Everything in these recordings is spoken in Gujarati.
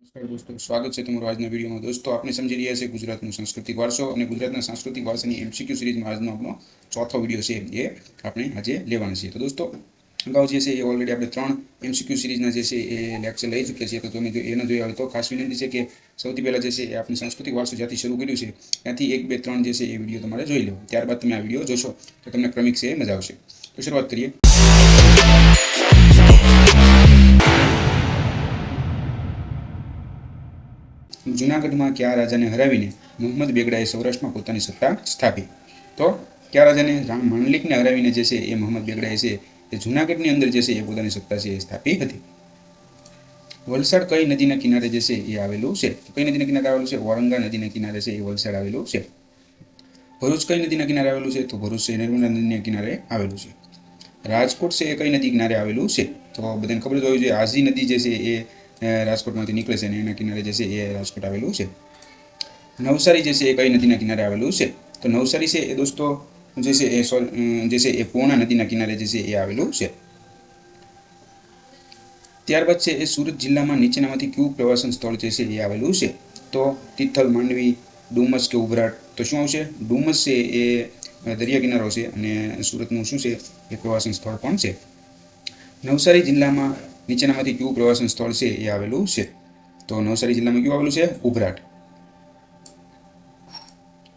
નમસ્કાર દોસ્તો, સ્વાગત છે તમારું આજના વિડીયોમાં। દોસ્તો, આપણે સમજી રહ્યા છે ગુજરાતનો સાંસ્કૃતિક વારસો અને ગુજરાતના સાંસ્કૃતિક વારસાની એમસીક્યુ સિરીઝમાં આજનો આપણો ચોથો વિડીયો છે એ આપણે આજે લેવાનો છે। તો દોસ્તો, અગાઉ જે છે એ ઓલરેડી આપણે 3 એમસીક્યુ સિરીઝના જે છે એ લેક્ચર લઈ ચૂક્યા છીએ। તો તમે જો એ ન જોયા હોય તો ખાસ વિનંતી છે કે સૌથી પહેલાં જે છે એ આપણે સાંસ્કૃતિક વારસો જ્યાંથી શરૂ કર્યું છે ત્યાંથી 1, 2, 3 જે છે એ વિડીયો તમારે જોઈ લેવો। ત્યારબાદ તમે આ વિડીયો જોશો તો તમને ક્રમિક છે એ મજા આવશે। તો શરૂઆત કરીએ। જૂનાગઢમાં કયા રાજાને હરાવીને મોહમ્મદ બેગડાએ સૌરાષ્ટ્રમાં પોતાની સત્તા સ્થાપી? તો કયા રાજાને? રામ માંડલિકને હરાવીને જે છે એ મોહમ્મદ બેગડાએ છે એ જૂનાગઢની અંદર જે છે એ પોતાની સત્તા છે એ સ્થાપી હતી। વલસાડ કઈ નદીના કિનારે જે છે એ આવેલું છે? કઈ નદીના કિનારે આવેલું છે? ઔરંગા નદીના કિનારે છે એ વલસાડ આવેલું છે। ભરૂચ કઈ નદીના કિનારે આવેલું છે? તો ભરૂચ છે નર્મદા નદીના કિનારે આવેલું છે। રાજકોટ છે એ કઈ નદી કિનારે આવેલું છે? તો બધાને ખબર જ હોવી જોઈએ, આજી નદી જે છે એ રાજકોટમાંથી નીકળે છે અને એના કિનારે જે છે એ રાજકોટ આવેલું છે। નવસારી જે છે એ કઈ નદીના કિનારે આવેલું છે? તો નવસારી છે એ દોસ્તો જે છે એ પૂર્ણા નદીના કિનારે જે છે એ આવેલું છે। ત્યારબાદ છે એ સુરત જિલ્લામાં નીચેનામાંથી કયું પ્રવાસન સ્થળ જે છે એ આવેલું છે? તો તિથલ, માંડવી, ડુમસ કે ઉભરાટ? તો શું આવશે? ડુમસ છે એ દરિયા કિનારો છે અને સુરતનું શું છે એ પ્રવાસન સ્થળ પણ છે। નવસારી જિલ્લામાં નીચેનામાંથી કયું પ્રવાસન સ્થળ છે એ આવેલું છે? તો નવસારી જિલ્લામાં કયું આવેલું છે? ઉભરાટ।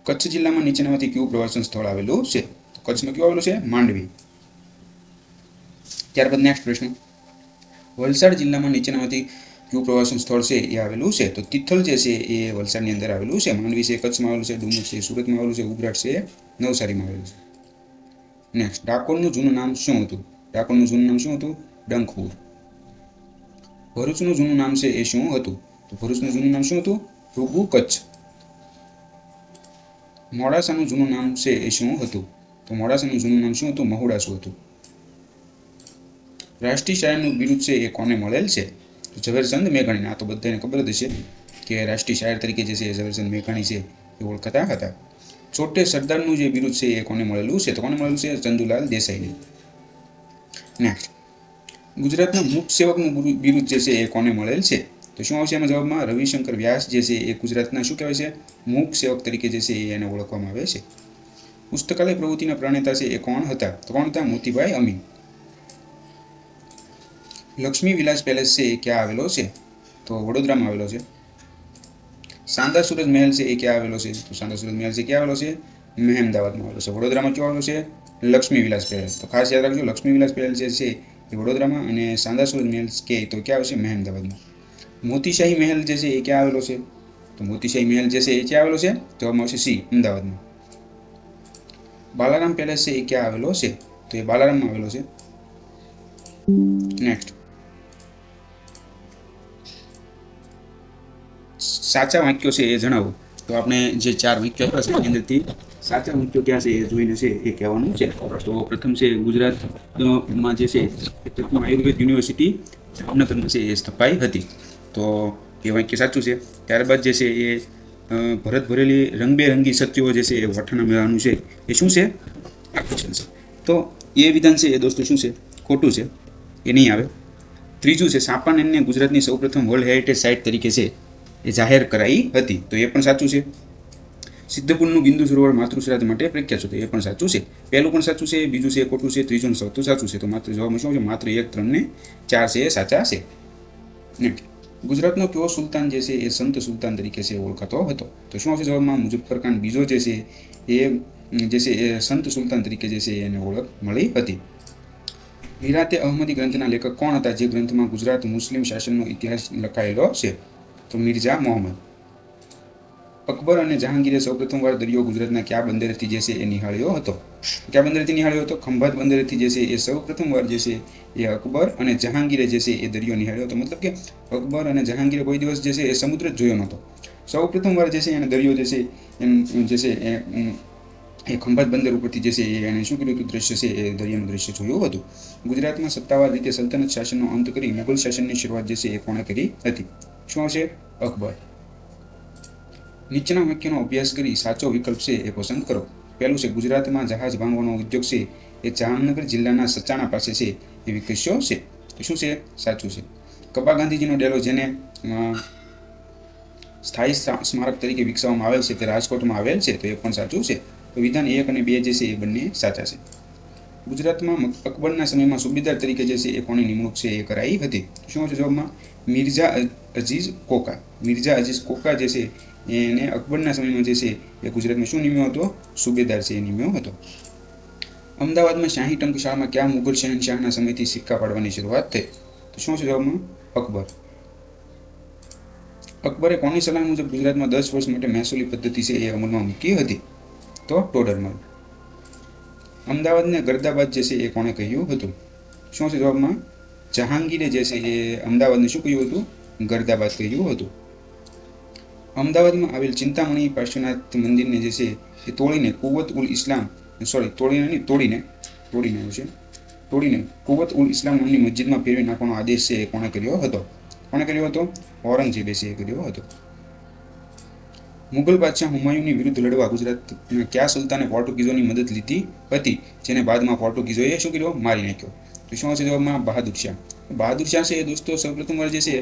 કચ્છ જિલ્લામાં નીચેનામાંથી કયું પ્રવાસન સ્થળ આવેલું છે? તો કચ્છમાં કયું આવેલું છે? માંડવી। ત્યારબાદ નેક્સ્ટ પ્રશ્ન, વલસાડ જિલ્લામાં નીચેનામાંથી કયું પ્રવાસન સ્થળ છે એ આવેલું છે? તો તિથલ જે છે એ વલસાડની અંદર આવેલું છે, માંડવી છે કચ્છમાં આવેલું છે, ડુમસ છે સુરતમાં આવેલું છે, ઉભરાટ છે નવસારીમાં આવેલું છે। નેક્સ્ટ, ડાકોરનું જૂનું નામ શું હતું? ડાકોરનું જૂનું નામ શું હતું? ડંખુર। ભરૂચનું જૂનું નામ છે એ શું હતું? તો ભરૂચનું જૂનું નામ શું હતું? રૂબુ કચ્છ। મોડાસાનું જૂનું નામ છે એ શું હતું? તો મોડાસાનું જૂનું નામ શું હતું? મહુડાસુ હતું। રાષ્ટ્રીય શાયરનું બિરુદ છે એ કોને મળેલ છે? તો ઝવેરચંદ મેઘાણીને। આ તો બધાને ખબર જ હશે કે રાષ્ટ્રીય શાયર તરીકે જે છે એ ઝવેરચંદ મેઘાણી છે એ ઓળખાતા હતા। છોટે સરદારનું જે બિરુદ છે એ કોને મળેલું છે? તો કોને મળેલું છે? ચંદુલાલ દેસાઈને। નેક્સ્ટ, ગુજરાતના મૂક સેવકનું બિરુદ જે છે એ કોને મળેલ છે? તો શું આવશે એમાં જવાબમાં? રવિશંકર વ્યાસ જે છે એ ગુજરાતના શું કહેવાય છે? મૂક સેવક તરીકે જે છે એને ઓળખવામાં આવે છે। પુસ્તકાલય પ્રવૃત્તિના પ્રણેતા છે એ કોણ હતા? તો કોણ હતા? મોતીભાઈ અમીન। લક્ષ્મી વિલાસ પેલેસ છે એ ક્યાં આવેલો છે? તો વડોદરામાં આવેલો છે। સાંદા સૂરજ મહેલ છે એ ક્યાં આવેલો છે? તો સાંદા સૂરજ મહેલ છે ક્યાં આવેલો છે? મહેમદાવાદમાં આવેલો છે। વડોદરામાં ક્યાં આવેલો છે? લક્ષ્મી વિલાસ પેલેસ। તો ખાસ યાદ રાખજો, લક્ષ્મી વિલાસ પેલેસ જે છે એ વડોદરામાં અને સાંદા સૂરજ મહેલ કે તો ક્યાં આવશે? મહેમદાવાદમાં। મોતીશાહી મહેલ જે છે એ ક્યાં આવેલો છે? તો મોતીશાહી મહેલ જે છે એ ક્યાં આવેલો છે? જવાબમાં આવશે સી, અમદાવાદમાં। બાલારામ પેલેસ છે એ ક્યાં આવેલો છે? તો એ બાલારામમાં આવેલો છે। નેક્સ્ટ, સાચા વાક્યો છે એ જણાવો। તો આપણે જે 4 વાક્યો આપ્યા છે એની અંદરથી સાચા વાક્યો ક્યાં છે એ જોઈને છે એ કહેવાનું છે। તો પ્રથમ છે ગુજરાતમાં જે છે એ પ્રથમ આયુર્વેદ યુનિવર્સિટી જામનગરમાં છે એ સ્થપાઈ હતી। તો એ વાક્ય સાચું છે। ત્યારબાદ જે છે એ ભરત ભરેલી રંગબેરંગી સત્યો જે છે એ વઠાણા મેળાનું છે એ શું છે? આકર્ષણ છે। તો એ વિધાન છે એ દોસ્તો શું છે? ખોટું છે, એ નહીં આવે। ત્રીજું છે, સાપાનેરને ગુજરાતની સૌપ્રથમ વર્લ્ડ હેરિટેજ સાઇટ તરીકે છે એ જાહેર કરાઈ હતી। તો એ પણ સાચું છે। સિદ્ધપુરનું બિંદુ સરોવર માતૃશ્રાદ્ધ માટે પ્રખ્યાત છે, તો એ પણ સાચું છે। પહેલું પણ સાચું છે, બીજું છે ખોટું છે, ત્રીજું ચોથું સાચું છે। તો માત્ર જવાબમાં શું છે? માત્ર 1, 3 ને 4 છે એ સાચા છે। નેક્સ્ટ, ગુજરાતનો કયો સુલતાન જે છે એ સંત સુલતાન તરીકે છે ઓળખાતો હતો? તો શું આવશે જવાબમાં? મુઝફ્ફર ખાન બીજો જે છે એ સંત સુલતાન તરીકે જે છે એને ઓળખ મળી હતી। મીરાતે અહમદી ગ્રંથના લેખક કોણ હતા, જે ગ્રંથમાં ગુજરાત મુસ્લિમ શાસનનો ઇતિહાસ લખાયેલો છે? તો મિર્ઝા મોહમ્મદ। અકબર અને જહાંગીરે સૌપ્રથમવાર દરિયો ગુજરાતના કયા બંદરેથી જે છે એ નિહાળ્યો હતો? કયા બંદરેથી નિહાળ્યો હતો? ખંભાત બંદરેથી જે છે એ સૌપ્રથમવાર જે છે એ અકબર અને જહાંગીરે જે છે એ દરિયો નિહાળ્યો હતો। મતલબ કે અકબર અને જહાંગીરે કોઈ દિવસ જે છે એ સમુદ્ર જ જોયો નહોતો, સૌપ્રથમવાર જે છે એને દરિયો જે છે એ ખંભાત બંદર ઉપરથી જે છે એને શું કર્યું હતું? દ્રશ્ય છે એ દરિયાનું દ્રશ્ય જોયું હતું। ગુજરાતમાં સત્તાવાર રીતે સલ્તનત શાસનનો અંત કરી મુગલ શાસનની શરૂઆત જે છે એ કોણે કરી હતી? શું આવશે? અકબર। નીચેના વાક્યનો અભ્યાસ કરી સાચો વિકલ્પ છે એ પસંદ કરો। પહેલું છે, ગુજરાતમાં જહાજ બાંધવાનો ઉદ્યોગ છે એ જામનગર જિલ્લાના સચાણા પાસે છે એ વિકસ્યો છે। તો શું છે? સાચું છે। કબા ગાંધીજીનો ડેલો જેને સ્થાયી સ્મારક તરીકે વિકસાવવામાં આવેલ છે તે રાજકોટમાં આવેલ છે, તો એ પણ સાચું છે. તો વિધાન 1 અને 2 જે છે એ બંને સાચા છે. ગુજરાતમાં અકબરના સમયમાં સુબેદાર તરીકે જે છે એ કોની નિમણૂક છે એ કરાઈ હતી? શું છે જવાબમાં? Mirza Aziz Coca. Mirza Aziz Coca જે છે એને અકબરના સમયમાં જે છે એ ગુજરાતમાં શું નિમ્યો હતો? સુબેદાર છે એ નિમ્યો હતો. અમદાવાદમાં શાહી ટંકશાળમાં કયા મુઘલ શહેનશાહના સમયથી સિક્કા પાડવાની શરૂઆત થઈ? તો શું છે જવાબમાં? અકબર. અકબરે કોની સલાહ મુજબ ગુજરાતમાં 10 વર્ષ માટે મહેસૂલી પદ્ધતિ છે એ અમલમાં મૂકી હતી? તો ટોડરમલ. અમદાવાદને ગર્દાબાદ જે છે એ કોણે કહ્યું હતું? શું છે જવાબમાં? જહાંગીરે જે છે એ અમદાવાદને શું કહ્યું હતું? ગર્દાબાદ કહ્યું હતું. અમદાવાદમાં આવેલ ચિંતામણી પાર્શ્વનાથ મંદિરને જે છે એ તોડીને કુવત ઉલ ઇસ્લામ તોડીને કુવત ઉલ ઇસ્લામ નામની મસ્જિદમાં ફેરવી નાખવાનો આદેશ છે એ કોણે કર્યો હતો? કોણે કર્યો હતો? ઔરંગઝેબે છે એ કર્યો હતો. મુગલ બાદશાહ હુમાયુની વિરુદ્ધ લડવા ગુજરાતના કયા સુલતાને પોર્ટુગીઝોની મદદ લીધી હતી, જેને બાદમાં પોર્ટુગીઝોએ શું કર્યો? મારી નાખ્યો? તો શું છે જવાબમાં? બહાદુર શાહ. બહાદુર શાહ છે એ દોસ્તો સૌપ્રથમ વાર જે છે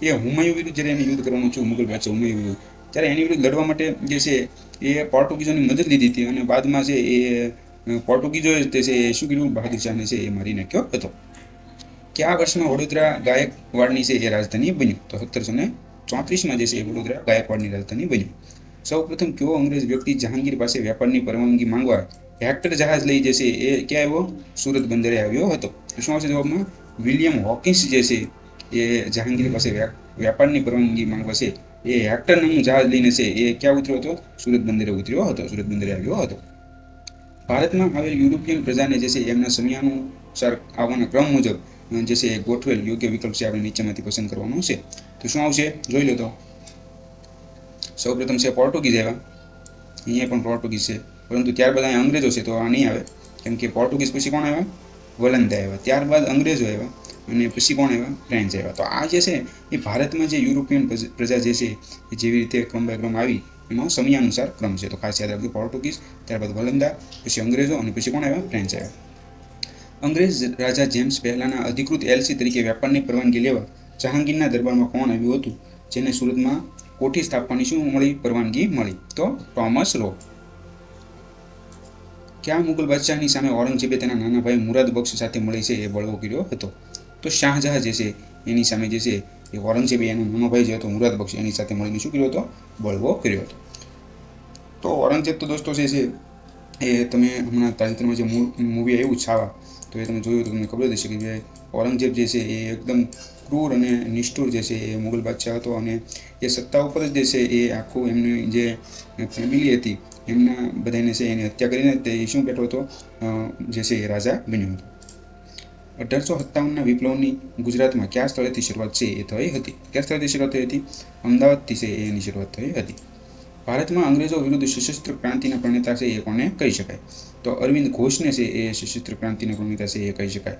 એ હુમાયુ વિરુદ્ધ જ્યારે એને યુદ્ધ કરવાનું છે, મુગલ બાદશાહ હુમાયુ વિરુદ્ધ, ત્યારે એની વિરુદ્ધ લડવા માટે જે છે એ પોર્ટુગીઝોની મદદ લીધી હતી અને બાદમાં છે એ પોર્ટુગીઝોએ તે છે એ શું કર્યું? બહાદુર શાહને છે એ મારી નાખ્યો હતો. કયા વર્ષમાં વડોદરા ગાયકવાડની છે એ રાજધાની બન્યું? તો 1734માં જે છે એ વડોદરા ગાયકવાડની રાજધાની બન્યું. સૌપ્રથમ કયો અંગ્રેજ વ્યક્તિ જહાંગીર પાસે વ્યાપારની પરવાનગી માંગવા હેક્ટર જહાજ લઈ જશે એ ક્યાં આવ્યો? સુરત બંદરે આવ્યો હતો. શું છે જવાબમાં? વિલિયમ હોકિન્સ જે છે એ જહાંગીર પાસે વ્યાપારની પરવાનગી માંગવા છે એ હેક્ટર નામનું જહાજ લઈને છે એ ક્યાં ઉતર્યો હતો? સુરત બંદરે ઉતર્યો હતો, સુરત બંદરે આવ્યો હતો. ભારતમાં આવેલ યુરોપિયન પ્રજાને જે છે એમના સમયાનુસાર આવવાના ક્રમ મુજબ જે છે એ ગોઠવેલ યોગ્ય વિકલ્પ છે આપણે નીચેમાંથી પસંદ કરવાનો છે. તો શું આવશે? જોઈ લો. તો સૌપ્રથમ છે પોર્ટુગીઝ આવ્યા, અહીંયા પણ પોર્ટુગીઝ છે, પરંતુ ત્યારબાદ અહીંયા અંગ્રેજો છે તો આ નહીં આવે, કેમ કે પોર્ટુગીઝ પછી કોણ આવ્યા? વલંદા આવ્યા, ત્યારબાદ અંગ્રેજો આવ્યા અને પછી કોણ આવ્યા? ફ્રેન્ચ આવ્યા. તો આ જે છે એ ભારતમાં જે યુરોપિયન પ્રજા જે છે એ જેવી રીતે ક્રમ બાય ક્રમ આવી એનો સમયાનુસાર ક્રમ છે. તો ખાસ યાદ રાખજો, પોર્ટુગીઝ, ત્યારબાદ વલંદા, પછી અંગ્રેજો અને પછી કોણ આવ્યા? ફ્રેન્ચ આવ્યા. અંગ્રેજ રાજા જેમ્સ પહેલાના અધિકૃત એલસી તરીકે વ્યાપારની પરવાનગી લેવા જહાંગીરના દરબારમાં કોણ આવ્યું હતું, જેને સુરતમાં કોઠી સ્થાપવાની શું મળી? પરવાનગી મળી? તો ટોમસ રો. કયા મુગલ બાદશાહની સામે ઔરંગઝેબે તેના નાના ભાઈ મુરાદ બક્ષ સાથે મળી છે એ બળવો કર્યો હતો? તો શાહજહાં જે છે એની સામે જે છે એ ઔરંગઝેબે એનો નાનો ભાઈ જે હતો મુરાદ બક્ષ એની સાથે મળીને શું કર્યો હતો? બળવો કર્યો હતો. તો ઔરંગઝેબ તો દોસ્તો જે છે એ તમે હમણાં તાજેતરમાં જે મૂવી આવ્યું છાવા, તો એ તમે જોયું તો તમને ખબર જ હશે કે ઔરંગઝેબ જે છે એ એકદમ ક્રૂર અને નિષ્ઠુર જે છે એ મુગલ બાદશાહ હતો અને એ સત્તા ઉપર જ જે છે એ આખું એમની જે ફેમિલી હતી એમના બધાને છે એની હત્યા કરીને તે શું બેઠો હતો? જે છે એ રાજા બન્યો હતો. 1857ના વિપ્લવની ગુજરાતમાં કયા સ્થળેથી શરૂઆત છે એ થઈ હતી? કયા સ્થળેથી શરૂઆત થઈ હતી? અમદાવાદથી છે એની શરૂઆત થઈ હતી. ભારતમાં અંગ્રેજો વિરુદ્ધ સશસ્ત્ર ક્રાંતિના પ્રણેતા છે એ કોને કહી શકાય? તો અરવિંદ ઘોષને છે એ સશસ્ત્ર ક્રાંતિના પ્રણેતા છે એ કહી શકાય.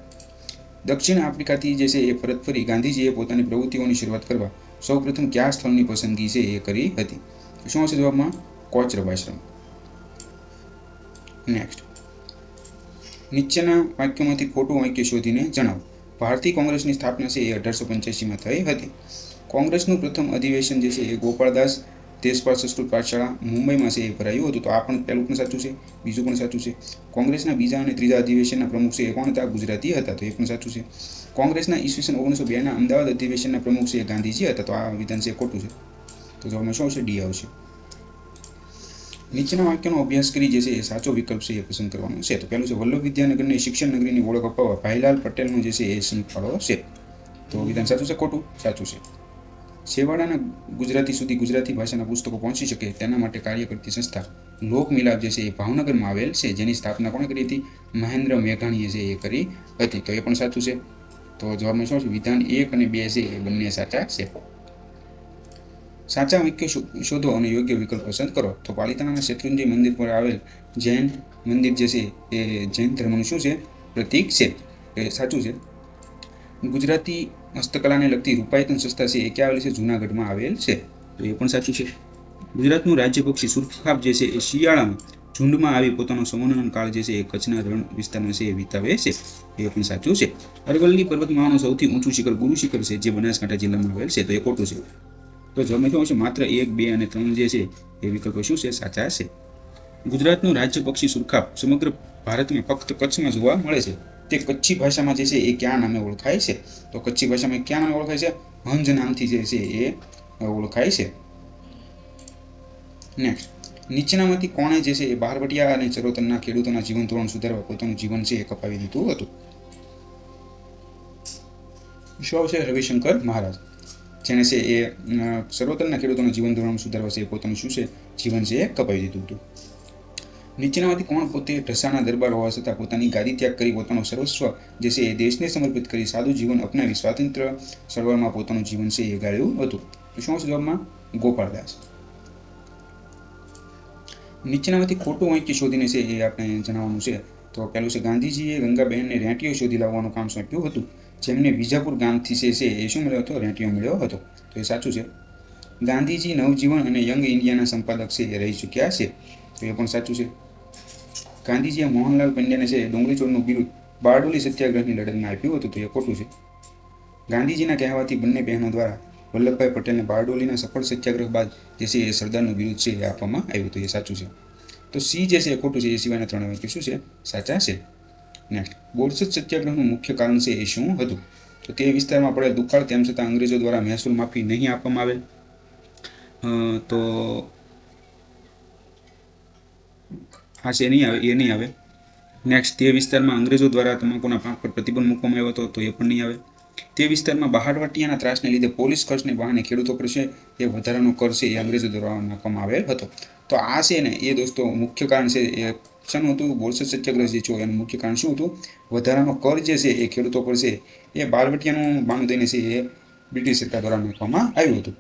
દક્ષિણ આફ્રિકાથી જે છે એ પરત ફરી ગાંધીજીએ પોતાની પ્રવૃત્તિઓની શરૂઆત કરવા સૌપ્રથમ કયા સ્થળની પસંદગી છે એ કરી હતી? શું છે જવાબમાં? કોચરબાશ્રમ. નેક્સ્ટ, નીચેના વાક્યોમાંથી ખોટું વાક્ય શોધીને જણાવો. ભારતીય કોંગ્રેસની સ્થાપના છે એ 1885માં થઈ હતી. કોંગ્રેસનું પ્રથમ અધિવેશન જે છે એ ગોપાળદાસ દેશપાલ સંસ્કૃત પાઠશાળા મુંબઈમાં છે એ ભરાયું હતું. તો આ પણ પહેલું પણ સાચું છે, બીજું પણ સાચું છે. કોંગ્રેસના બીજા અને ત્રીજા અધિવેશનના પ્રમુખ છે એ કોણ હતા? ગુજરાતી હતા. તો એ પણ સાચું છે. કોંગ્રેસના ઈસવીસન 1902ના અમદાવાદ અધિવેશનના પ્રમુખ છે એ ગાંધીજી હતા. તો આ વિધાન છે ખોટું છે. તો જવાબમાં શું આવશે? ડી આવશે. નીચેના વાક્યનો અભ્યાસ કરી જે છે એ સાચો વિકલ્પ છે એ પસંદ કરવાનો છે. તો પહેલું છે વલ્લભ વિદ્યાનગરને શિક્ષણ નગરીની ઓળખ અપાવવા ભાઈલાલ પટેલનો જે છે એ સિંહ ફાળો છે. તો વિધાન સાચું છે? ખોટું? સાચું છે. છેવાડાના ગુજરાતી સુધી ગુજરાતી ભાષાના પુસ્તકો પહોંચી શકે તેના માટે કાર્ય કરતી સંસ્થા લોકમિલાપ જે છે એ ભાવનગરમાં આવેલ છે, જેની સ્થાપના કોણે કરી હતી? મહેન્દ્ર મેઘાણીએ છે એ કરી હતી. તો એ પણ સાચું છે. તો જવાબમાં શું છે? વિધાન 1 અને 2 છે એ બંને સાચા છે. સાચા વાક્ય શોધો અને યોગ્ય વિકલ્પ પસંદ કરો. તો પાલિતાણાના શેત્રુંજય મંદિર પર આવેલ જૈન મંદિર જે છે એ જૈન ધર્મનું શું છે? પ્રતીક છે. એ સાચું છે. ગુજરાતી હસ્તકલાને લગતી રૂપાયતન સંસ્થા છે એ ક્યાં આવેલી છે? જૂનાગઢમાં આવેલ છે. તો એ પણ સાચું છે. ગુજરાતનું રાજ્ય પક્ષી સુરખાબ જે છે એ શિયાળામાં ઝુંડમાં આવી પોતાનો સંવનન કાળ જે છે એ કચ્છના રણ વિસ્તારમાં છે એ વિતાવે છે. એ પણ સાચું છે. અરવલ્લી પર્વતમાળાનું સૌથી ઊંચું શિખર ગુરુ શિખર છે, જે બનાસકાંઠા જિલ્લામાં આવેલ છે. તો એ ખોટું છે. તો જવાબમાં શું આવશે? માત્ર 1, 2 અને 3 જે છે એ વિકલ્પો શું છે? સાચા છે. ગુજરાતનું રાજ્ય પક્ષી સુરખાબ સમગ્ર ભારતમાં ફક્ત કચ્છમાં જોવા મળે છે. તે કચ્છી ભાષામાં જે છે એ કયા નામે ઓળખાય છે? તો કચ્છી ભાષામાં કયા નામે ઓળખાય છે? હંજ નામથી જે છે એ ઓળખાય છે. નેક્સ્ટ, નીચેનામાંથી કોણે જે છે એ બહારવટિયા અને ચરોતરના ખેડૂતોના જીવન ધોરણ સુધારવા પોતાનું જીવન છે એ કપાવી દીધું હતું? શું આવશે? રવિશંકર મહારાજ, જેને છે એ ચરોતરના ખેડૂતોના જીવન ધોરણ સુધારવા છે એ પોતાનું શું છે? જીવન છે એ કપાવી દીધું હતું. નીચેનામાંથી કોણ પોતે ઢસાના દરબાર હોવા છતાં પોતાની ગાદી ત્યાગ કરી પોતાનો સર્વસ્વ જે છે એ દેશને સમર્પિત કરી સાદું જીવન અપનાવી સ્વાતંત્ર્ય ચળવળમાં પોતાનું જીવન છે એ ગાળ્યું હતું? તો શું આવશે જવાબમાં? ગોપાળદાસ. નીચેનામાંથી ખોટું વાક્ય શોધીને છે એ આપણે જણાવવાનું છે. તો પહેલું છે, ગાંધીજીએ ગંગાબહેનને રેંટીઓ શોધી લાવવાનું કામ સોંપ્યું હતું, જેમને વિજાપુર ગામથી છે એ શું મળ્યો હતો? રેંટીઓ મળ્યો હતો. તો એ સાચું છે. ગાંધીજી નવજીવન અને યંગ ઇન્ડિયાના સંપાદક છે એ રહી ચૂક્યા છે. તો એ પણ સાચું છે. ગાંધીજીએ મોહનલાલ પંડ્યાને છે ડુંગળી ચોરનું બિરુદ બારડોલી સત્યાગ્રહની લડતમાં આપ્યું હતું. તો એ ખોટું છે. ગાંધીજીના કહેવાથી બંને બહેનો દ્વારા વલ્લભભાઈ પટેલને બારડોલીના સફળ સત્યાગ્રહ બાદ જે છે એ સરદારનું બિરુદ છે એ આપવામાં આવ્યું હતું. એ સાચું છે. તો સી જે છે એ ખોટું છે. એ સિવાયના 3 વાક્યો શું છે? સાચા છે. નેક્સ્ટ, બોરસદ સત્યાગ્રહનું મુખ્ય કારણ છે એ શું હતું? તો તે વિસ્તારમાં પડેલ દુકાળ તેમ છતાં અંગ્રેજો દ્વારા મહેસૂલ માફી નહીં આપવામાં આવેલ. તો આ છે નહીં આવે, એ નહીં આવે. નેક્સ્ટ, તે વિસ્તારમાં અંગ્રેજો દ્વારા તમાકુના પાક પર પ્રતિબંધ મૂકવામાં આવ્યો હતો. તો એ પણ નહીં આવે. તે વિસ્તારમાં બહારવટિયાના ત્રાસને લીધે પોલીસ ખર્ચને બહાને ખેડૂતો પર છે એ વધારાનો કર છે એ અંગ્રેજો દ્વારા નાખવામાં આવેલ હતો. તો આ છે ને એ દોસ્તો મુખ્ય કારણ છે એ શાનું હતું? બોરસદ સત્યાગ્રહ જે છે એનું મુખ્ય કારણ શું હતું? વધારાનો કર જે છે એ ખેડૂતો પર છે એ બહારવટિયાનું બાનું દઈને છે એ બ્રિટિશ સરકાર દ્વારા નાખવામાં આવ્યું હતું.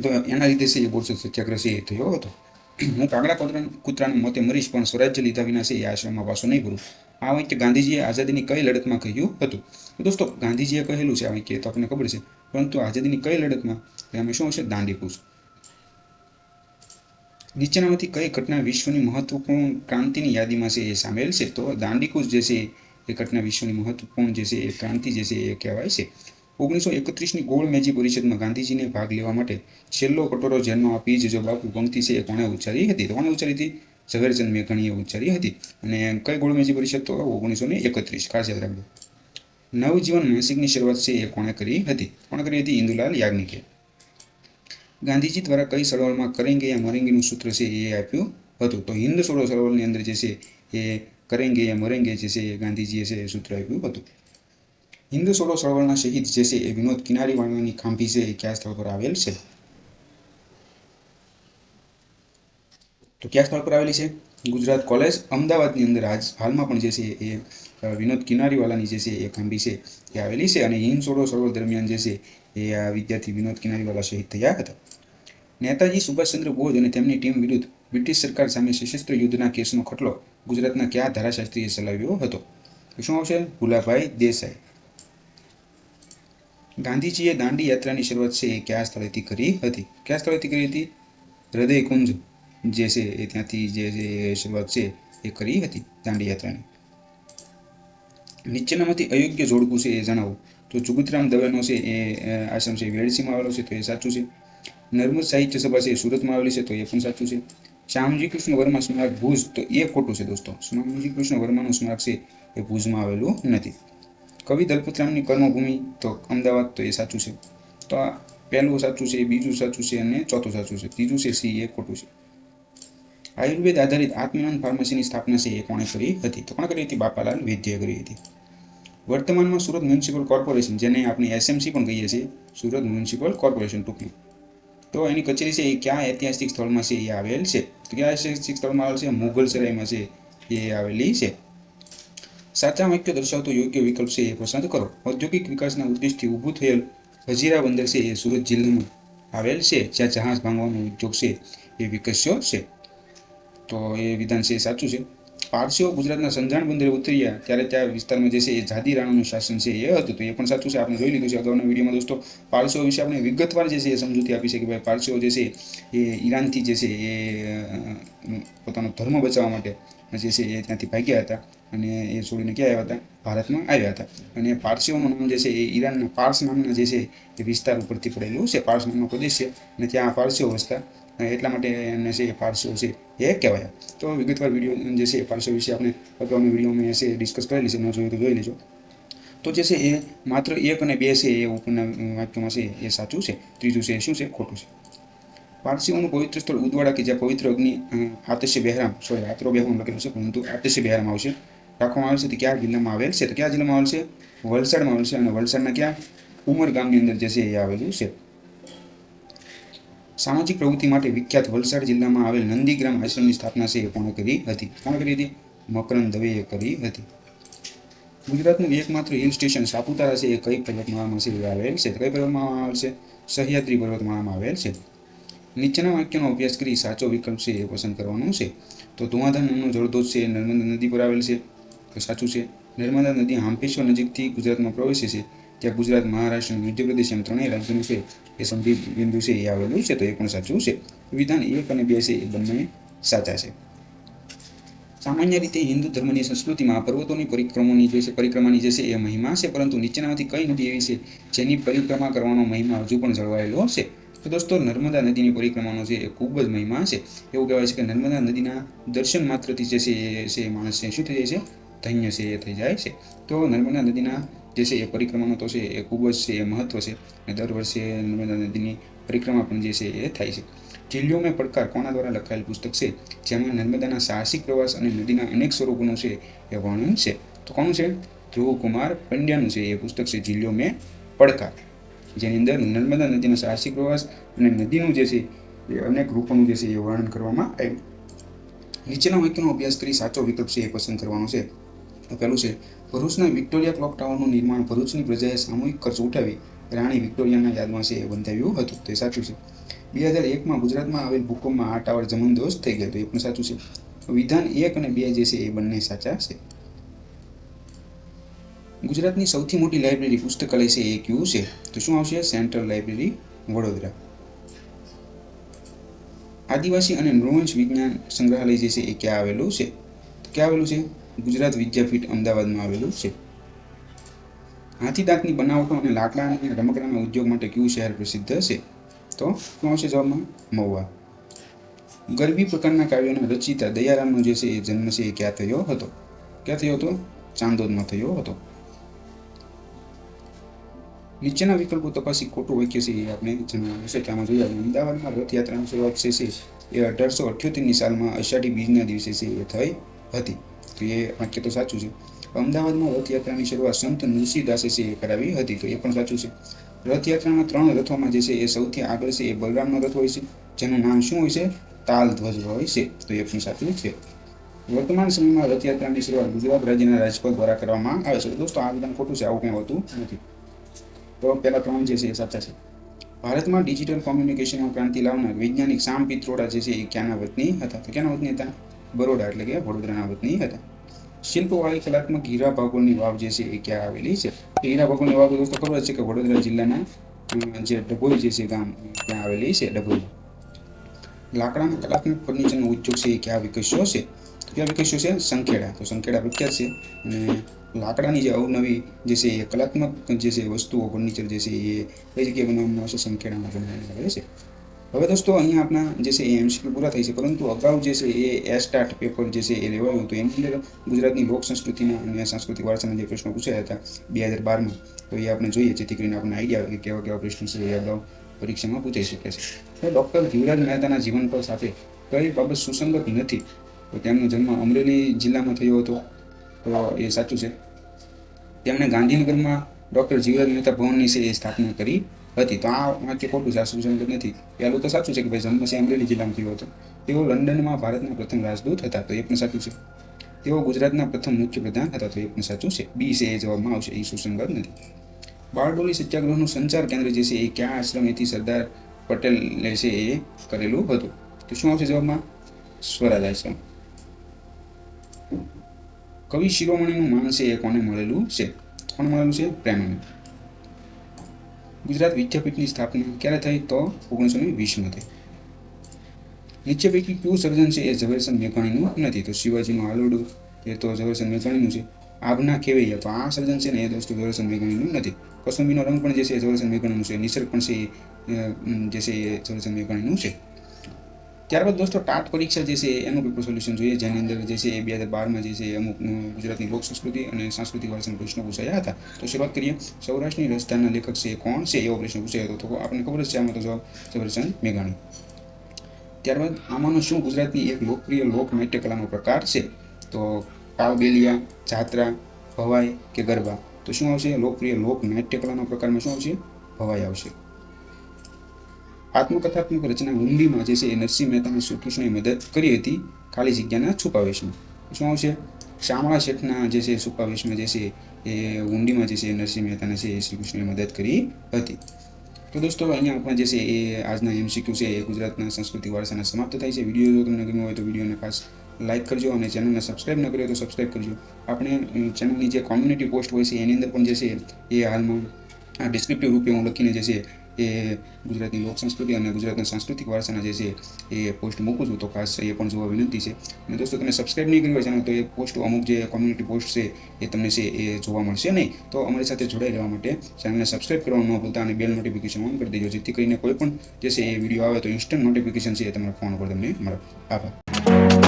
તો એના લીધે છે એ બોરસદ સત્યાગ્રહ છે એ થયો હતો. હું કાગડા કૂતરાના મોતે મરીશ પણ સ્વરાજ્ય લીધા વિના છે એ આશ્રમમાં પાછો નહીં ભરું. આ વાક્ય ગાંધીજીએ આઝાદીની કઈ લડતમાં કહ્યું હતું? તો દોસ્તો ગાંધીજીએ કહેલું છે આ વાક્ય, તો આપણને ખબર છે, પરંતુ આઝાદીની કઈ લડતમાં? એમાં શું હશે? દાંડીકૂચ. નીચેનામાંથી કઈ ઘટના વિશ્વની મહત્વપૂર્ણ ક્રાંતિની યાદીમાં છે એ સામેલ છે? તો દાંડીકૂચ જે છે એ ઘટના વિશ્વની મહત્વપૂર્ણ જે છે એ ક્રાંતિ જે છે એ કહેવાય છે. 1931ની ગોળ મેજી પરિષદમાં ગાંધીજીને ભાગ લેવા માટે છેલ્લો કટોરો જેલમાં આપી જો બાપુ પંક્તિ છે એ કોણે ઉચ્ચારી હતી? તો કોણે ઉચ્ચારી હતી? ઝવેરચંદ મેઘાણીએ ઉચ્ચારી હતી. અને કઈ ગોળ મેજી પરિષદ? તો 1931. ખાસ યાદ રાખજો. નવજીવન માસિકની શરૂઆત છે એ કોણે કરી હતી? કોણે કરી હતી? ઇન્દુલાલ યાજ્ઞિકે. ગાંધીજી દ્વારા કઈ ચળવળમાં કરેંગે યા મરેંગેનું સૂત્ર છે એ આપ્યું હતું? તો હિન્દ છોડો ચળવળની અંદર જે છે એ કરેંગે યા મરેંગે જે છે એ ગાંધીજીએ છે એ સૂત્ર આપ્યું હતું. હિન્દ છોડો ચળવળના શહીદ જે છે એ વિનોદ કિનારીવાલાની ખાંભી છે એ કયા સ્થળ પર આવેલ છે? તો કયા સ્થળ પર આવેલી છે? ગુજરાત કોલેજ અમદાવાદની અંદર હાલમાં પણ જે છે એ વિનોદ કિનારીવાલાની જે છે એ ખાંભી છે એ આવેલી છે. અને હિન્દ છોડો ચળવળ દરમિયાન જે છે એ આ વિદ્યાર્થી વિનોદ કિનારીવાલા શહીદ થયા હતા. નેતાજી સુભાષચંદ્ર બોઝ અને તેમની ટીમ વિરુદ્ધ બ્રિટિશ સરકાર સામે સશસ્ત્ર યુદ્ધના કેસનો ખટલો ગુજરાતના કયા ધારાશાસ્ત્રીએ ચલાવ્યો હતો? શું આવશે? ભુલાભાઈ દેસાઈ. ગાંધીજીએ દાંડી યાત્રાની શરૂઆત છે એ કયા સ્થળેથી કરી હતી? કયા સ્થળેથી કરી હતી? હૃદયકુંજ જે છે એ ત્યાંથી જે શરૂઆત છે એ કરી હતી દાંડી યાત્રાની. નીચેનામાંથી અયોગ્ય જોડકું છે એ જણાવો. તો જુગતરામ દવેનો છે એ આશ્રમ છે વેડસીમાં આવેલો છે. તો એ સાચું છે. નર્મદ સાહિત્ય સભા છે એ સુરતમાં આવેલી છે. તો એ પણ સાચું છે. શ્યામજી કૃષ્ણ વર્મા સ્મારક ભુજ, તો એ ખોટું છે દોસ્તો. શ્યામજી કૃષ્ણ વર્માનું સ્મારક છે એ ભુજમાં આવેલું નથી. કવિ દલપતરામની કર્મભૂમિ, તો અમદાવાદ, તો એ સાચું છે. તો આ પહેલું સાચું છે, બીજું સાચું છે અને ચોથું સાચું છે. ત્રીજું છે સી એ ખોટું છે. આયુર્વેદ આધારિત આત્માનંદ ફાર્મસીની સ્થાપના છે એ કોણે કરી હતી? તો કોણે કરી હતી? બાપાલાલ વૈદ્યએ કરી હતી. વર્તમાનમાં સુરત મ્યુનિસિપલ કોર્પોરેશન, જેને આપણે એસએમસી પણ કહીએ છીએ, સુરત મ્યુનિસિપલ કોર્પોરેશન ટૂંકમાં, તો એની કચેરી છે એ કયા ઐતિહાસિક સ્થળમાં છે એ આવેલ છે? તો કયા ઐતિહાસિક સ્થળમાં આવેલ છે? મુઘલસરાયમાં છે એ આવેલી છે. સાચા વાક્ય દર્શાવતો યોગ્ય વિકલ્પ છે એ પસંદ કરો. ઔદ્યોગિક વિકાસના ઉદ્દેશથી ઊભું થયેલ હજીરા બંદર છે એ સુરત જિલ્લામાં આવેલ છે, જ્યાં જહાજ ભાંગવાનો ઉદ્યોગ છે એ વિકસ્યો છે. તો એ વિધાન છે એ સાચું છે. પારસીઓ ગુજરાતના સંજાણ બંદરે ઉતર્યા ત્યારે ત્યાં વિસ્તારમાં જે છે એ જાદી રાણાનું શાસન છે એ હતું. તો એ પણ સાચું છે, આપણે જોઈ લીધું છે અગાઉના વિડીયોમાં દોસ્તો. પારસીઓ વિશે આપણે વિગતવાર જે છે એ સમજૂતી આપી છે કે ભાઈ પારસીઓ જે છે એ ઈરાનથી જે છે એ પોતાનો ધર્મ બચાવવા માટે જે છે એ ત્યાંથી ભાગ્યા હતા અને એ છોડીને ક્યાં આવ્યા હતા? ભારતમાં આવ્યા હતા. અને પારસીઓનું નામ જે છે એ ઈરાનના પાર્સ નામના જે છે એ વિસ્તાર ઉપરથી પડેલું છે. પાર્સ નામનો પ્રદેશ છે અને ત્યાં પારસીઓ વસતા, એટલા માટે એમને છે એ પારસીઓ છે એ કહેવાય. તો વિગતવાર વિડીયો જે છે પારસીઓ વિશે આપણે અગાઉના વિડીયોમાં છે ડિસ્કસ કરેલી છે, ન જોયું તો જોઈ લેજો. તો જે છે એ માત્ર 1 અને 2 છે એ ઉપરના વાક્યોમાં છે એ સાચું છે, ત્રીજું છે એ શું છે? ખોટું છે. પારસીઓનું પવિત્ર સ્થળ ઉદવાડા કે જ્યાં પવિત્ર અગ્નિ આતશે બહેરામ, સોરી આતરો બહેરામ લખેલું છે પરંતુ આતશે બહેરામ આવશે, રાખવામાં આવેલ છે. તો કયા જિલ્લામાં આવેલ છે? તો કયા જિલ્લામાં આવેલ છે? વલસાડમાં આવેલ છે. અને વલસાડના ક્યાં? ઉમર ગામની અંદર જે છે એ આવેલું છે. સામાજિક પ્રવૃત્તિ માટે વિખ્યાત વલસાડ જિલ્લામાં આવેલ નંદીગ્રામ આશ્રમની સ્થાપના છે એ કોણે કરી હતી? કોણે કરી હતી? મકરંદ દવેએ કરી હતી. ગુજરાતનું એકમાત્ર હિલ સ્ટેશન સાપુતારા છે એ કઈ પર્વતમાળામાં છે એ આવેલ છે? કઈ પર્વતમાળામાં આવેલ છે? સહ્યાદ્રી પર્વતમાળામાં આવેલ છે. નીચેના વાક્યનો અભ્યાસ કરી સાચો વિકલ્પ છે એ પસંદ કરવાનો છે. તો ધુઆધાર નામનો જળધોધ છે એ નર્મદા નદી પર આવેલ છે, તો સાચું છે. નર્મદા નદી હાંપેશ્વર નજીકથી ગુજરાતમાં પ્રવેશે છે, ત્યાં ગુજરાત, મહારાષ્ટ્ર અને મધ્યપ્રદેશ એમ ત્રણેય રાજ્યોનું છે એ સંધિ બિંદુ છે એ આવેલું છે, તો એ પણ સાચું છે. વિધાન 1 અને 2 છે એ બંને સાચા છે. સામાન્ય રીતે હિન્દુ ધર્મની સંસ્કૃતિમાં પર્વતોની પરિક્રમાની જે છે એ મહિમા છે, પરંતુ નીચેનામાંથી કઈ નદી એવી છે જેની પરિક્રમા કરવાનો મહિમા હજુ પણ જળવાયેલો છે? તો દોસ્તો નર્મદા નદીની પરિક્રમાનો છે એ ખૂબ જ મહિમા છે. એવું કહેવાય છે કે નર્મદા નદીના દર્શન માત્રથી જે છે એ માણસ છે શું થઈ જાય છે? ધન્ય છે એ થઈ જાય છે. તો નર્મદા નદીના જે છે એ પરિક્રમાનો તો છે એ ખૂબ જ છે એ મહત્વ છે અને દર વર્ષે નર્મદા નદીની પરિક્રમા પણ જે છે એ થાય છે. જિલ્યો મેં પડકાર કોના દ્વારા લખાયેલ પુસ્તક છે જેમાં નર્મદાના સાહસિક પ્રવાસ અને નદીના અનેક સ્વરૂપોનું છે એ વર્ણન છે? તો કોનું છે? ધ્રુવ કુમાર પંડ્યાનું છે એ પુસ્તક છે જિલ્યો મેં પડકાર, જેની અંદર નર્મદા નદીના સાહસિક પ્રવાસ અને નદીનું જે છે એ અનેક રૂપોનું જે છે એ વર્ણન કરવામાં આવ્યું. નીચેના વાક્યનો અભ્યાસ કરી સાચો વિકલ્પ છે એ પસંદ કરવાનો છે. તો પહેલું છે ભરૂચના વિક્ટોરિયા ક્લોક ટાવરનું નિર્માણ ભરૂચની પ્રજાએ સામૂહિક ખર્ચ ઉઠાવી રાણી વિક્ટોરિયાના યાદમાં છે એ બંધાવ્યું હતું, તો એ સાચું છે. 2001માં ગુજરાતમાં આવેલ ભૂકંપમાં આ ટાવર જમીનદોસ્ત થઈ ગયો, તો એ પણ સાચું છે. વિધાન 1 અને 2 જે છે એ બંને સાચા છે. ગુજરાતની સૌથી મોટી લાઇબ્રેરી પુસ્તકાલય છે એ કયું છે? તો શું આવશે? Central library Vadodara. આદિવાસી અને નૃવંશ વિજ્ઞાન સંગ્રહાલય જે છે એ ક્યાં આવેલું છે? તો ક્યાં આવેલું છે? ગુજરાત વિદ્યાપીઠ અમદાવાદમાં આવેલું છે. હાથી દાંતની બનાવટો અને લાકડા અને રમકડાના ઉદ્યોગ માટે કયું શહેર પ્રસિદ્ધ છે? તો શું આવશે જવાબમાં? મહુવા. ગરબી પ્રકારના કાવ્યોના રચયિતા દયારામનો જે છે એ જન્મ છે એ ક્યાં થયો હતો? ક્યાં થયો હતો? ચાંદોદમાં થયો હતો. નીચેના વિકલ્પો તપાસી ખોટું વાક્ય છે એ આપણે જણાવવાનું છે. આમાં જોઈએ અમદાવાદમાં રથયાત્રાની શરૂઆત છે એ 1878ની સાલમાં અષાઢી બીજના દિવસે છે એ થઈ હતી, તો એ વાક્ય તો સાચું છે. અમદાવાદમાં રથયાત્રાની શરૂઆત સંત નરસિંહદાસે છે એ કરાવી હતી, તો એ પણ સાચું છે. રથયાત્રાના 3 રથોમાં જે છે એ સૌથી આગળ છે એ બલરામનો રથ હોય છે, જેનું નામ શું હોય છે? તાલ ધ્વજ હોય છે, તો એ પણ સાચું છે. વર્તમાન સમયમાં રથયાત્રાની શરૂઆત ગુજરાત રાજ્યના રાજ્યપાલ દ્વારા કરવામાં આવે છે. દોસ્તો આ વિધાન ખોટું છે, આવું કંઈ હોતું નથી. તો પહેલા 3 જે છે એ સાચા છે. ભારતમાં ડિજિટલ કોમ્યુનિકેશનમાં ક્રાંતિ લાવનાર વૈજ્ઞાનિક સામ પિત્રોડા જે છે એ ક્યાંના વતની હતા? તો ક્યાંના વતની હતા? બરોડા એટલે કે વડોદરાના વતની હતા. શિલ્પવાળી કલાત્મક હીરા ભાગોળની વાવ જે છે એ ક્યાં આવેલી છે? હીરા ભાગોળની વાવ દોસ્તો ખબર છે કે વડોદરા જિલ્લાના જે ડભોઈ જે છે ગામ ત્યાં આવેલી છે, ડભોઈ. લાકડાના કલાત્મક ફર્નિચરનો ઉદ્યોગ છે એ ક્યાં વિકસ્યો છે? ક્યાં વિકસ્યો છે? સંખેડા. તો સંખેડા પ્રખ્યાત છે અને લાકડાની જે અવનવી જે છે એ કલાત્મક જે છે વસ્તુઓ ફર્નિચર જે છે એ કઈ જગ્યાએ બનાવવામાં આવશે? સંખેડામાં બનાવવામાં આવે છે. હવે દોસ્તો અહીંયા આપણા જે છે એ MCQ પૂરા થાય છે, પરંતુ અગાઉ જે છે એ સ્ટાર્ટ પેપર જે છે એ લેવાયું હતું, એની અંદર ગુજરાતની લોક સંસ્કૃતિના અને સાંસ્કૃતિક વારસાના જે પ્રશ્નો પૂછાયા હતા 2012માં, તો એ આપણે જોઈએ જેથી કરીને આપણને આઈડિયા આવે કે કેવા કેવા પ્રશ્નો છે એ અગાઉ પરીક્ષામાં પૂછાઈ શકે છે. તો ડૉક્ટર જીવરાજ મહેતાના જીવન પર સાથે કઈ બાબત સુસંગત નથી? તો તેમનો જન્મ અમરેલી જિલ્લામાં થયો હતો, તો એ સાચું છે. તેમણે ગાંધીનગરમાં ડૉક્ટર જીવરાજ મહેતા ભવનની છે એ સ્થાપના કરી હતી, તો આ વાક્ય ખોટું છે, આ સુસંગત નથી. પહેલું તો સાચું છે કે ભાઈ જન્મ છે અમરેલી જિલ્લામાં થયો હતો. તેઓ લંડનમાં ભારતના પ્રથમ રાજદૂત હતા, તો એ પણ સાચું છે. તેઓ ગુજરાતના પ્રથમ મુખ્યપ્રધાન હતા, તો એ પણ સાચું છે. બી છે એ જવાબમાં આવશે, એ સુસંગત નથી. બારડોલી સત્યાગ્રહનું સંચાર કેન્દ્ર જે છે એ ક્યાં આશ્રમેથી સરદાર પટેલે છે એ કરેલું હતું? તો શું આવશે જવાબમાં? સ્વરાજ આશ્રમ. કવિ શિરોમણીનું માન છે એ કોને મળેલું છે? કોને મળેલું છે? પ્રેમને. ગુજરાત વિદ્યાપીઠની સ્થાપના ક્યારે થઈ? તો 1920માં થઈ. નીચે પૈકી કયું સર્જન છે એ ઝવેરચંદ મેઘાણીનું નથી? તો શિવાજીનું આલોડું એ તો ઝવેરચંદ મેઘાણીનું છે. આભના ખેવૈયા, તો આ સર્જન છે ને એ દોસ્તો ઝવેરચંદ મેઘાણીનું નથી. કસુંબીનો રંગ પણ જે છે એ ઝવેરચંદ મેઘાણીનું છે. નિસર્ગ પણ છે જે છે એ ઝવેરચંદ મેઘાણીનું છે. ત્યારબાદ દોસ્તો ટાટ પરીક્ષા જે છે એનું પેપર સોલ્યુશન જોઈએ, જેની અંદર જે છે એ 2012માં જે છે અમુક ગુજરાતની લોક સંસ્કૃતિ અને સાંસ્કૃતિક વારસાના પ્રશ્નો પૂછાયા હતા. તો શરૂઆત કરીએ. સૌરાષ્ટ્રની રસધારના લેખક છે કોણ છે એવો પ્રશ્ન પૂછાયો હતો. તો આપણને ખબર જ છે આમાં તો જવાબ ઝવેરચંદ મેઘાણી. ત્યારબાદ આમાંનો શું ગુજરાતની એક લોકપ્રિય લોક નાટ્ય કલાનો પ્રકાર છે? તો કાળબેલિયા, જાત્રા, ભવાઈ કે ગરબા? તો શું આવશે? લોકપ્રિય લોક નાટ્ય કલાના પ્રકારમાં શું આવશે? ભવાઈ આવશે. આત્મકથાત્મક રચના હુંડીમાં જે છે એ નરસિંહ મહેતાને શ્રી કૃષ્ણએ મદદ કરી હતી ખાલી જગ્યાના છુપાવેશમાં. શું આવશે? શામળા શેઠના જે છે છુપાવેશમાં જે છે એ હુંડીમાં જે છે એ નરસિંહ મહેતાને છે એ શ્રી કૃષ્ણએ મદદ કરી હતી. તો દોસ્તો અહીંયા આપણા જે છે એ આજના MCQ છે એ ગુજરાતના સાંસ્કૃતિક વારસાના સમાપ્ત થાય છે. વિડીયો જો તમને ગમ્યો હોય તો વિડીયોને ખાસ લાઇક કરજો અને ચેનલને સબસ્ક્રાઇબ ન કર્યો તો સબસ્ક્રાઇબ કરજો. આપણે ચેનલની જે કોમ્યુનિટી પોસ્ટ હોય છે એની અંદર પણ જે છે એ હાલમાં ડિસ્ક્રિપ્ટિવ રૂપે હું લખીને જે છે એ ગુજરાતની લોક સંસ્કૃતિ અને ગુજરાતના સાંસ્કૃતિક વારસાના જે છે એ પોસ્ટ મૂકું છું. તો ખાસ એ પણ જોવા વિનંતી છે. અને દોસ્તો તમે સબસ્ક્રાઇબ નહીં કરી હોય ચેનલ તો એ પોસ્ટ અમુક જે કોમ્યુનિટી પોસ્ટ છે એ તમને છે એ જોવા મળશે નહીં. તો અમારી સાથે જોડાઈ રહેવા માટે ચેનલને સબસ્ક્રાઇબ કરવાનું ન ભૂલતા અને બેલ નોટિફિકેશન ઓન કરી દેજો, જેથી કરીને કોઈ પણ જે છે એ વિડીયો આવે તો ઇન્સ્ટન્ટ નોટિફિકેશન છે એ તમારા ફોન ઉપર તમને મળે. આભાર.